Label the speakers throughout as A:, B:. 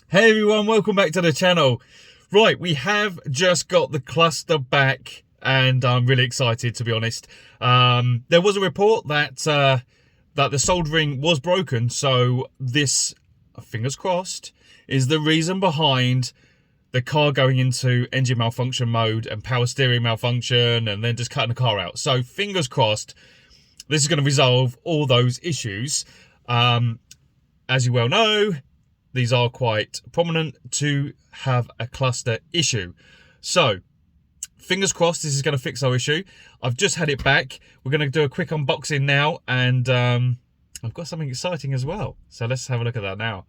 A: Hey everyone, welcome back to the channel. Right, we have just got the cluster back and I'm really excited, to be honest. There was a report that that the soldering was broken, so this, fingers crossed, is the reason behind the car going into engine malfunction mode and power steering malfunction and then just cutting the car out. So fingers crossed, this is going to resolve all those issues. As you well know, these are quite prominent to have a cluster issue. So, fingers crossed this is going to fix our issue. I've just had it back. We're going to do a quick unboxing now, and I've got something exciting as well. So let's have a look at that now.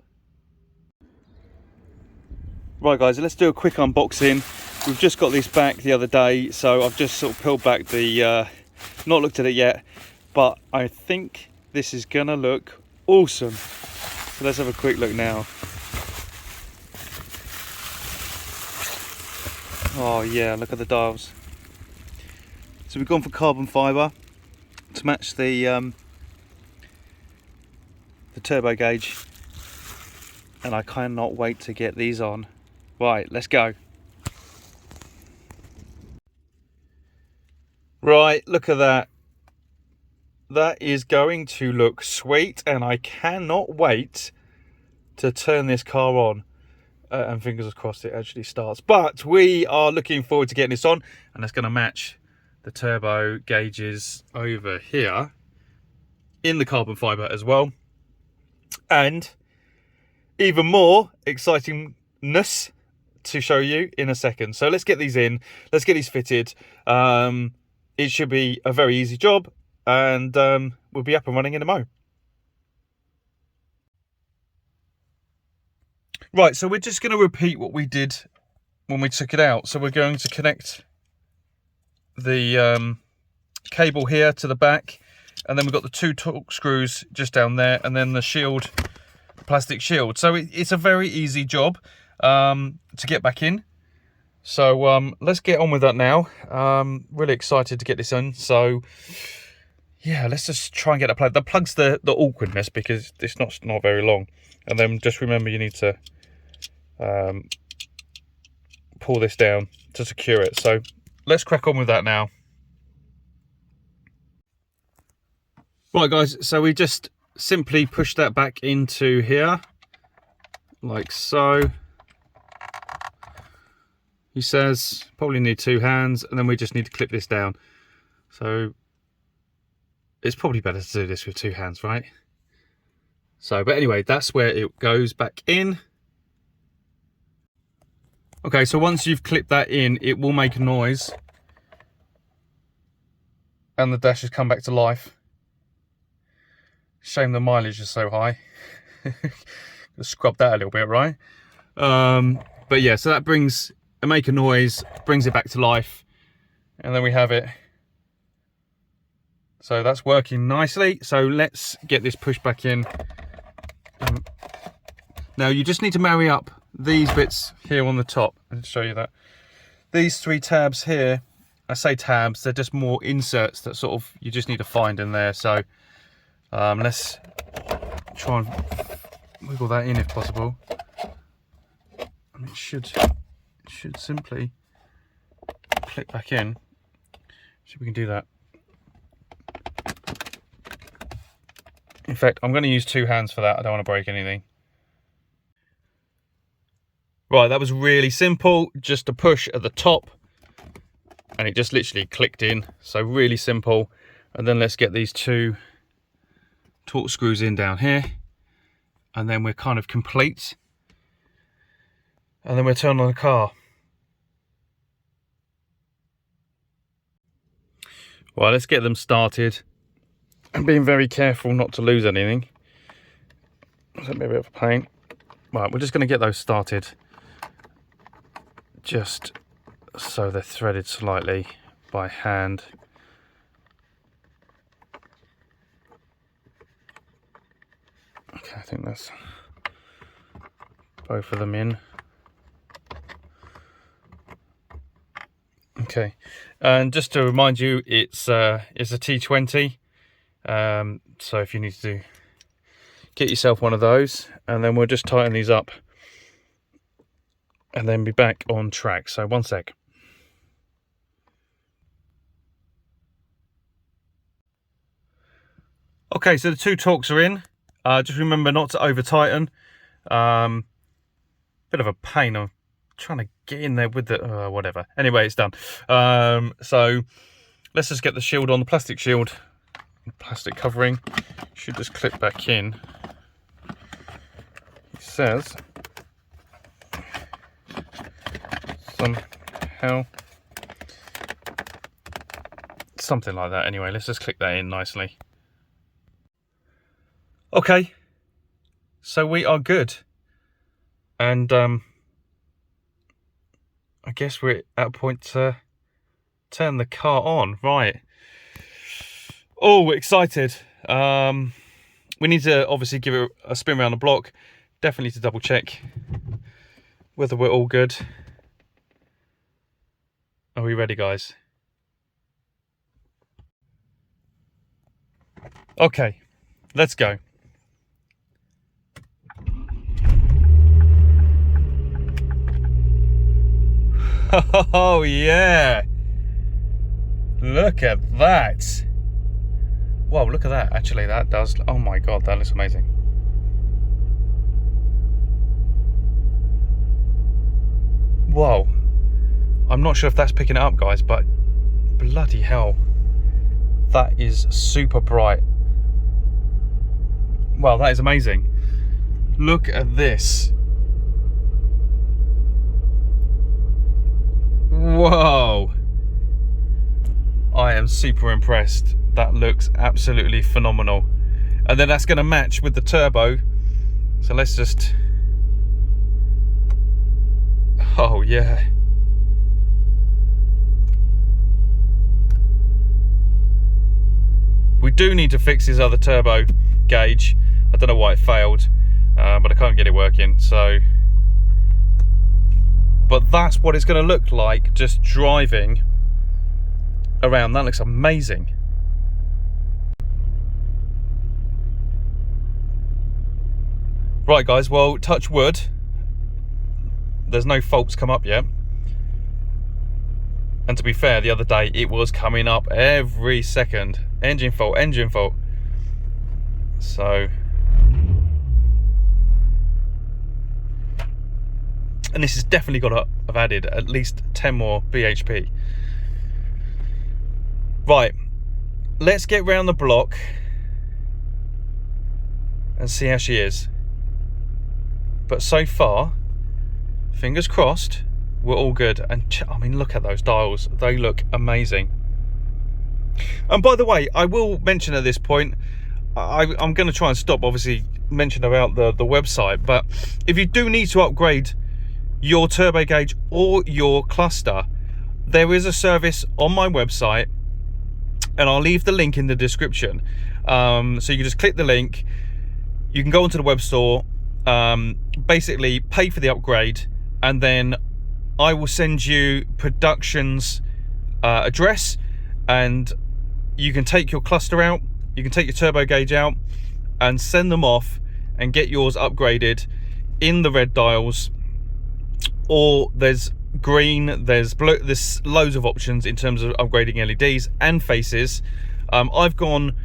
A: Right guys, let's do a quick unboxing. We've just got this back the other day, so I've just sort of peeled back the, not looked at it yet, but I think this is going to look awesome. So let's have a quick look now. Oh yeah, look at the dials. So we've gone for carbon fibre to match the turbo gauge, and I cannot wait to get these on. Right, let's go. Right, look at that. That is going to look sweet, and I cannot wait to turn this car on. And fingers crossed it actually starts. But we are looking forward to getting this on, and it's going to match the turbo gauges over here in the carbon fibre as well. And even more excitingness to show you in a second. So let's get these in. Let's get these fitted. It should be a very easy job, and we'll be up and running in a mo. Right, so we're just going to repeat what we did when we took it out. So we're going to connect the cable here to the back, and then we've got the two torque screws just down there, and then the shield, plastic shield. So it's a very easy job to get back in. So let's get on with that now. Really excited to get this in. So yeah, let's just try and get that plug. That plugs the awkwardness because it's not very long. And then just remember you need to pull this down to secure it. So let's crack on with that now. Right guys, so we just simply push that back into here like so. He says probably need two hands, and then we just need to clip this down. So it's probably better to do this with two hands, right? So, but anyway, that's where it goes back in. Okay, so once you've clipped that in, it will make a noise, and the dash has come back to life. Shame the mileage is so high. Scrub that a little bit, right? But yeah, so that brings, make a noise, brings it back to life, and then we have it. So that's working nicely. So let's get this pushed back in. Now you just need to marry up these bits here on the top. I'll show you that. These three tabs here, I say tabs, they're just more inserts that sort of you just need to find in there. So let's try and wiggle that in if possible. And it should simply click back in. See if we can do that. In fact, I'm going to use two hands for that. I don't want to break anything. Right, that was really simple. Just a push at the top, and it just literally clicked in. So really simple. And then let's get these two torque screws in down here, and then we're kind of complete. And then we'll turn on the car. Right, let's get them started. And being very careful not to lose anything. That's a bit of a pain. Right, we're just going to get those started. Just so they're threaded slightly by hand. Okay, I think that's both of them in. Okay, and just to remind you, it's a T20. So if you need to get yourself one of those, and then we'll just tighten these up and then be back on track. So 1 sec. Okay, so the 2 torques are in. Just remember not to over tighten. Bit of a pain. I'm trying to get in there with the whatever. Anyway, it's done. So let's just get the shield on, the plastic shield, plastic covering. Should just clip back in. It says somehow something like that. Anyway, let's just click that in nicely. Okay, so we are good, and I guess we're at a point to turn the car on. Right. Oh, excited. We need to obviously give it a spin around the block, definitely to double check whether we're all good. Are we ready, guys? Okay, let's go. Oh yeah, look at that. Wow, look at that. Actually, that does, oh my god, that looks amazing. Whoa, I'm not sure if that's picking it up, guys, but bloody hell, that is super bright. Wow, that is amazing. Look at this. Whoa, I am super impressed. That looks absolutely phenomenal. And then that's going to match with the turbo. So let's just, oh yeah. We do need to fix his other turbo gauge. I don't know why it failed, but I can't get it working. So, but that's what it's going to look like just driving around. That looks amazing. Right, guys, well, touch wood, there's no faults come up yet. And to be fair, the other day it was coming up every second. Engine fault, engine fault. So, and this has definitely got to have added at least 10 more bhp. Right, let's get round the block and see how she is. But so far, fingers crossed, we're all good. And I mean, look at those dials. They look amazing. And by the way, I will mention at this point, I'm going to try and stop, obviously, mention about the website. But if you do need to upgrade your turbo gauge or your cluster, there is a service on my website. And I'll leave the link in the description. So you can just click the link. You can go onto the web store. Basically pay for the upgrade, and then I will send you production's address, and you can take your cluster out, you can take your turbo gauge out and send them off and get yours upgraded in the red dials, or there's green, there's blue, there's loads of options in terms of upgrading LEDs and faces. I've gone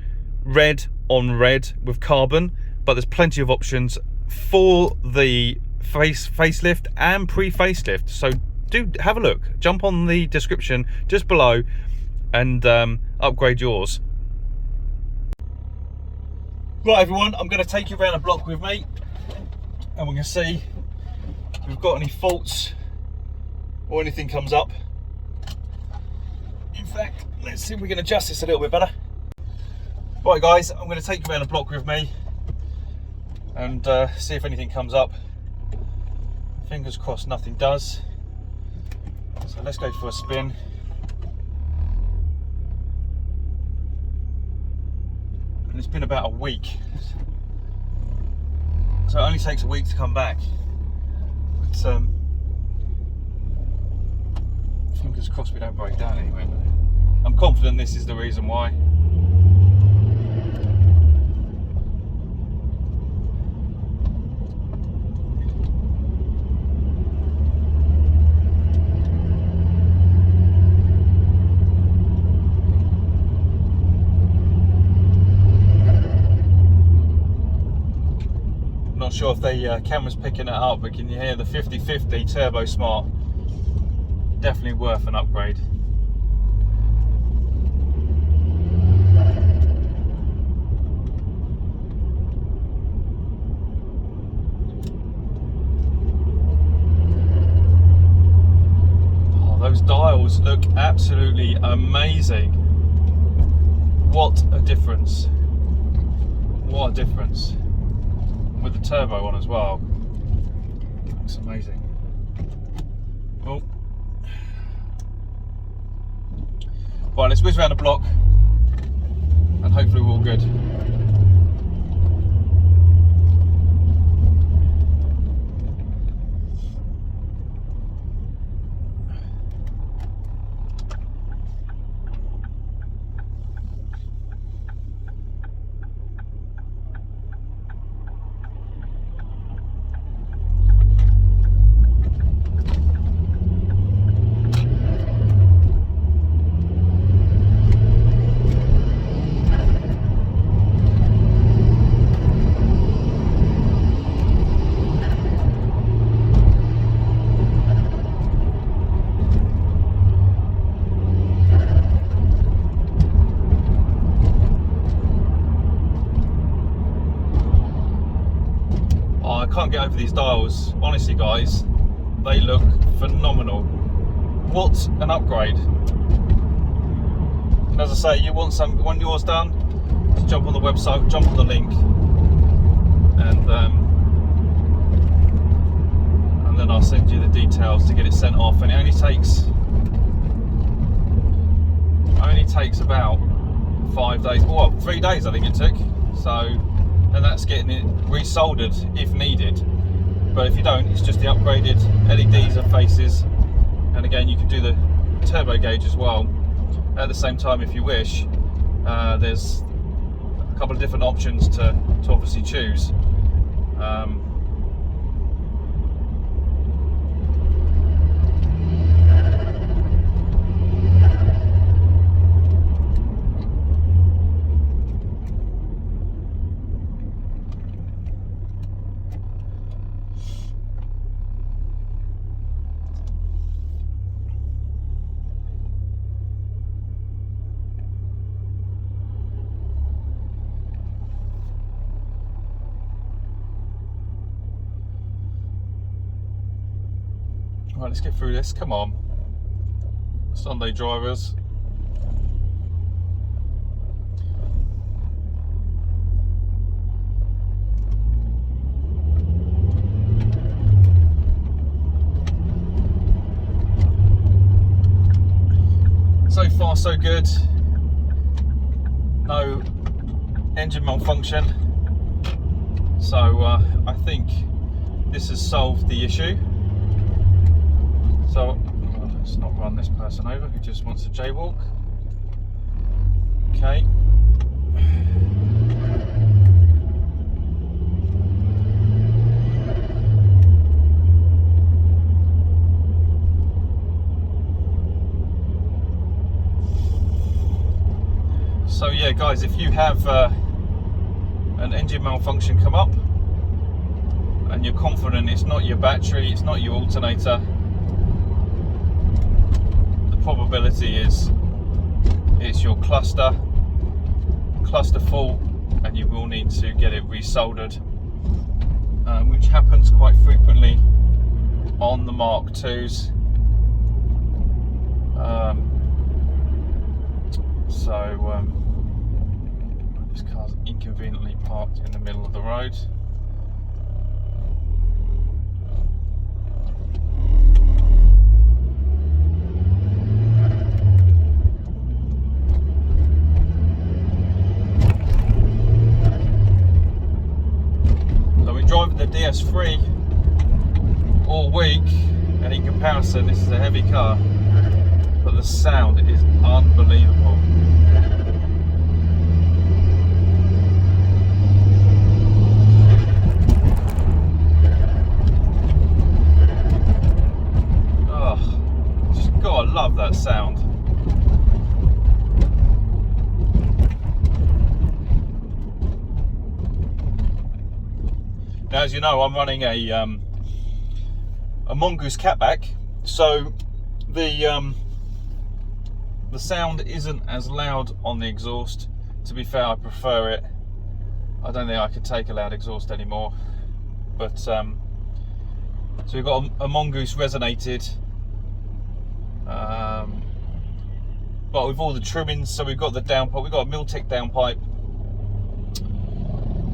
A: red on red with carbon, but there's plenty of options for the facelift and pre-facelift. So do have a look, jump on the description just below and upgrade yours. Right everyone, I'm going to take you around a block with me and we're going to see if we've got any faults or anything comes up. In fact, let's see if we can adjust this a little bit better. Right guys, I'm going to take you around a block with me and see if anything comes up. Fingers crossed nothing does. So let's go for a spin. And it's been about a week, so it only takes a week to come back. But fingers crossed we don't break down anyway. I'm confident this is the reason why. not sure if the camera's picking it up, but can you hear the 5050 Turbo Smart? Definitely worth an upgrade. Oh, those dials look absolutely amazing. What a difference. What a difference. With the turbo on as well. Looks amazing. Oh. Right, let's whiz around the block and hopefully we're all good. Can't get over these dials, honestly guys, they look phenomenal. What an upgrade. And as I say, you want yours done, just jump on the website, jump on the link, and then I'll send you the details to get it sent off. And it only takes about 5 days, well 3 days I think it took, and that's getting it resoldered if needed. But if you don't, it's just the upgraded LEDs and faces, and again you can do the turbo gauge as well at the same time if you wish. There's a couple of different options to obviously choose. Right, let's get through this. Come on, Sunday drivers. So far so good. No engine malfunction. So I think this has solved the issue. So let's not run this person over who just wants to jaywalk. Okay. So yeah guys, if you have an engine malfunction come up and you're confident it's not your battery, it's not your alternator, probability is it's your cluster fault, and you will need to get it resoldered, which happens quite frequently on the Mark IIs. This car's inconveniently parked in the middle of the road. Driving the DS3 all week, and in comparison this is a heavy car, but the sound is unbelievable. Oh, just gotta love that sound. Now, as you know, I'm running a Mongoose catback, so the sound isn't as loud on the exhaust. To be fair, I prefer it. I don't think I could take a loud exhaust anymore. But so we've got a Mongoose resonated, but with all the trimmings. So we've got the downpipe, we've got a Miltech downpipe,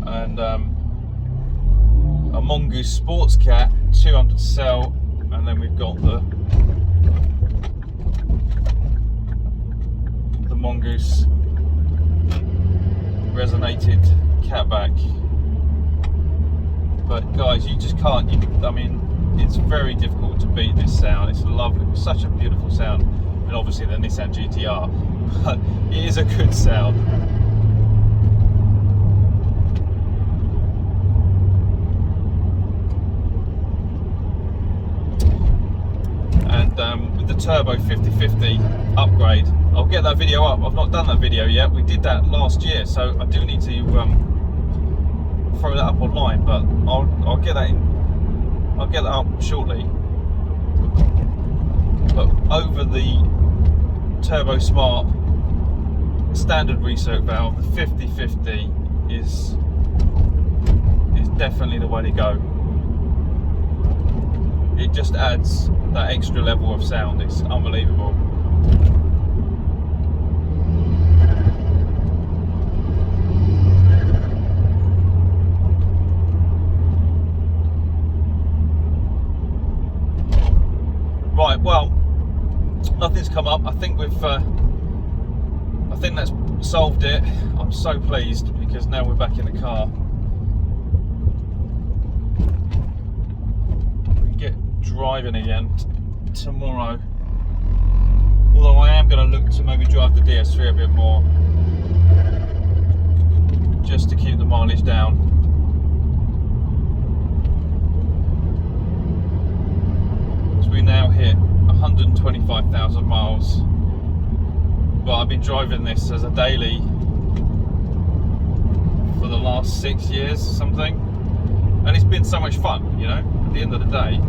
A: and a Mongoose Sports Cat 200 cell, and then we've got the Mongoose resonated catback. But guys, you just can't, I mean, it's very difficult to beat this sound. It's lovely, such a beautiful sound. And obviously the Nissan GTR, but it is a good sound. And with the turbo 50/50 upgrade, I'll get that video up. I've not done that video yet. We did that last year, so I do need to throw that up online, but I'll get that in. I'll get that up shortly. But over the Turbo Smart standard recirc valve, the 50/50 is definitely the way to go. It just adds that extra level of sound. It's unbelievable. Right, well, nothing's come up. I think that's solved it. I'm so pleased because now we're back in the car. We can get driving again tomorrow. Although I am going to look to maybe drive the DS3 a bit more, just to keep the mileage down. We now hit 125,000 miles, but I've been driving this as a daily for the last 6 years or something, and it's been so much fun, you know, at the end of the day.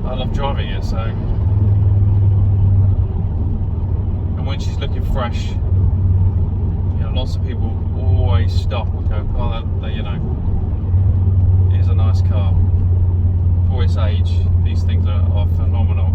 A: I love driving it, so. And when she's looking fresh, you know, lots of people always stop and go, oh, that, you know, is a nice car. For its age, these things are phenomenal.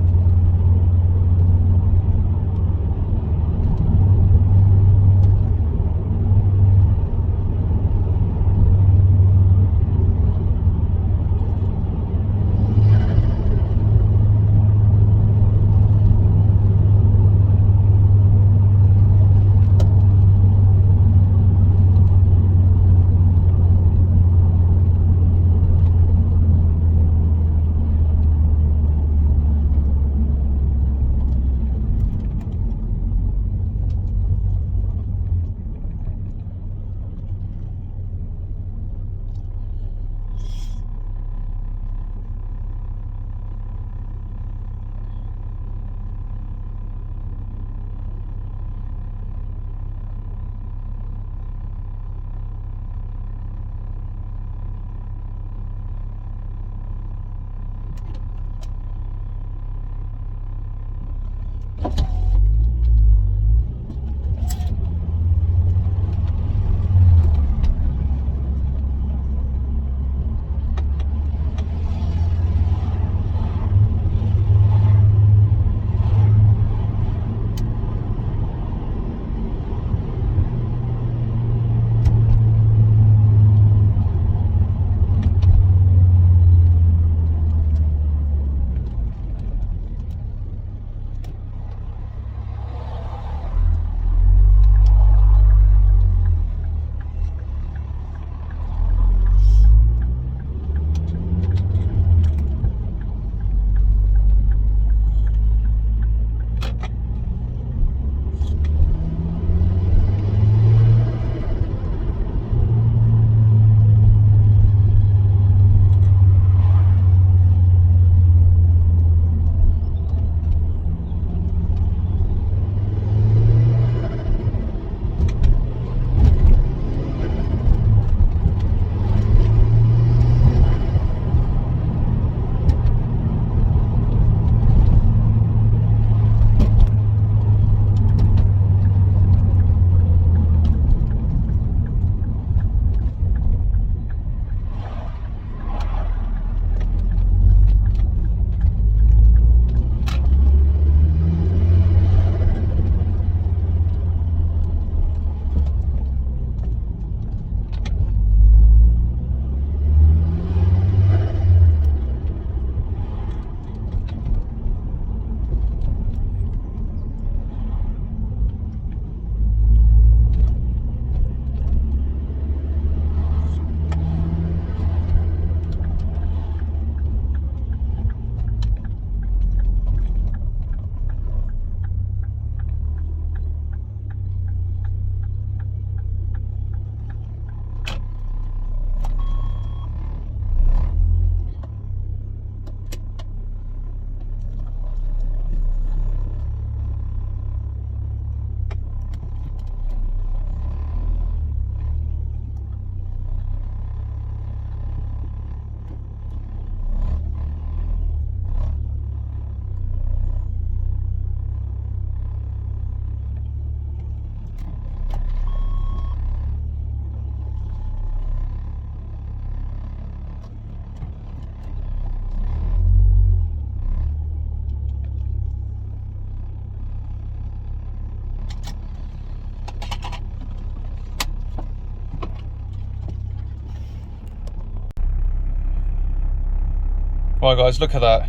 A: Right guys, look at that.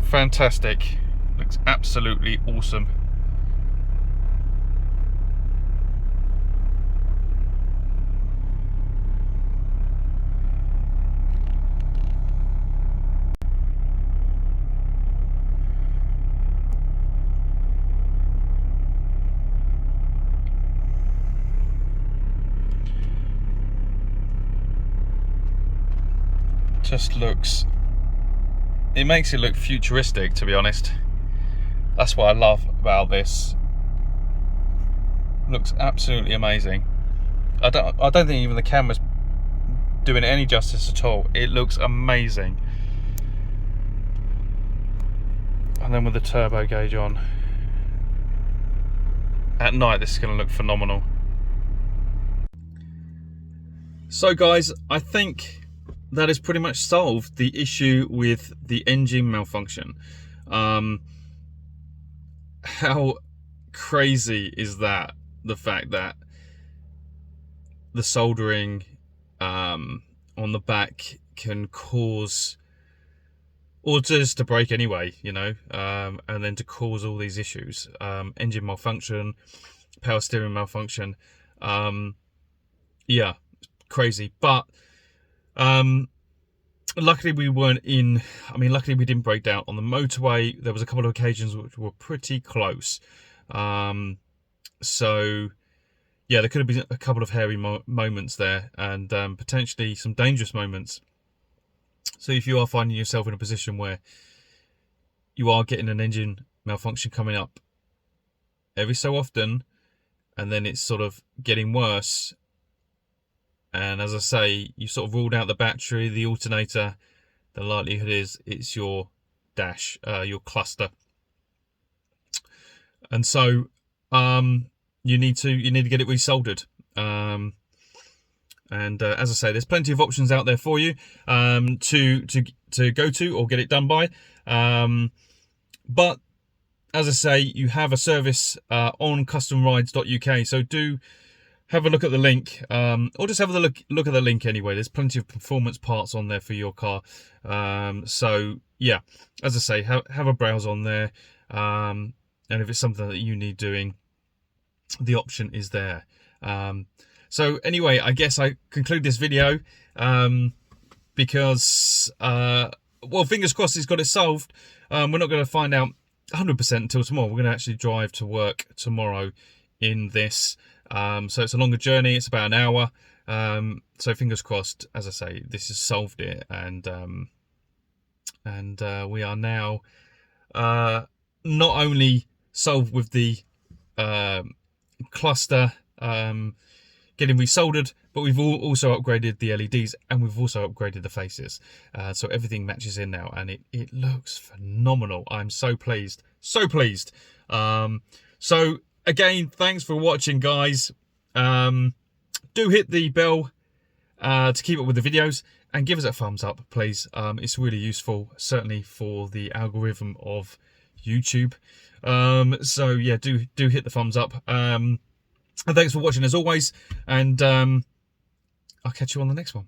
A: Fantastic. Looks absolutely awesome. Just looks, it makes it look futuristic, to be honest. That's what I love about this. Looks absolutely amazing. I don't think even the camera's doing it any justice at all. It looks amazing. And then with the turbo gauge on, at night this is going to look phenomenal. So guys, I think that has pretty much solved the issue with the engine malfunction. How crazy is that? The fact that the soldering on the back can cause, or just to break anyway, you know, and then to cause all these issues. Engine malfunction, power steering malfunction. Yeah, crazy. But luckily we weren't in, I mean, luckily we didn't break down on the motorway. There was a couple of occasions which were pretty close. So yeah, there could have been a couple of hairy moments there, and potentially some dangerous moments. So if you are finding yourself in a position where you are getting an engine malfunction coming up every so often, and then it's sort of getting worse, and as I say, you sort of ruled out the battery, the alternator, the likelihood is it's your dash, your cluster. And so you need to get it resoldered. And as I say, there's plenty of options out there for you to go to or get it done by. But as I say, you have a service on CUSTOMRIDES.uk, so do have a look at the link, or just have a look at the link anyway. There's plenty of performance parts on there for your car. So yeah, as I say, have a browse on there, and if it's something that you need doing, the option is there. So anyway, I guess I conclude this video because well, fingers crossed it's got it solved. We're not going to find out 100% until tomorrow. We're going to actually drive to work tomorrow in this. So it's a longer journey. It's about an hour. So fingers crossed, as I say, this has solved it, and we are now not only solved with the cluster getting resoldered, but we've also upgraded the LEDs, and we've also upgraded the faces. So everything matches in now, and it looks phenomenal. I'm so pleased, so pleased. So again, thanks for watching, guys. Do hit the bell to keep up with the videos, and give us a thumbs up, please. It's really useful, certainly for the algorithm of YouTube. So yeah, do hit the thumbs up. And thanks for watching as always, and I'll catch you on the next one.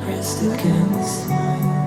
B: Rest against my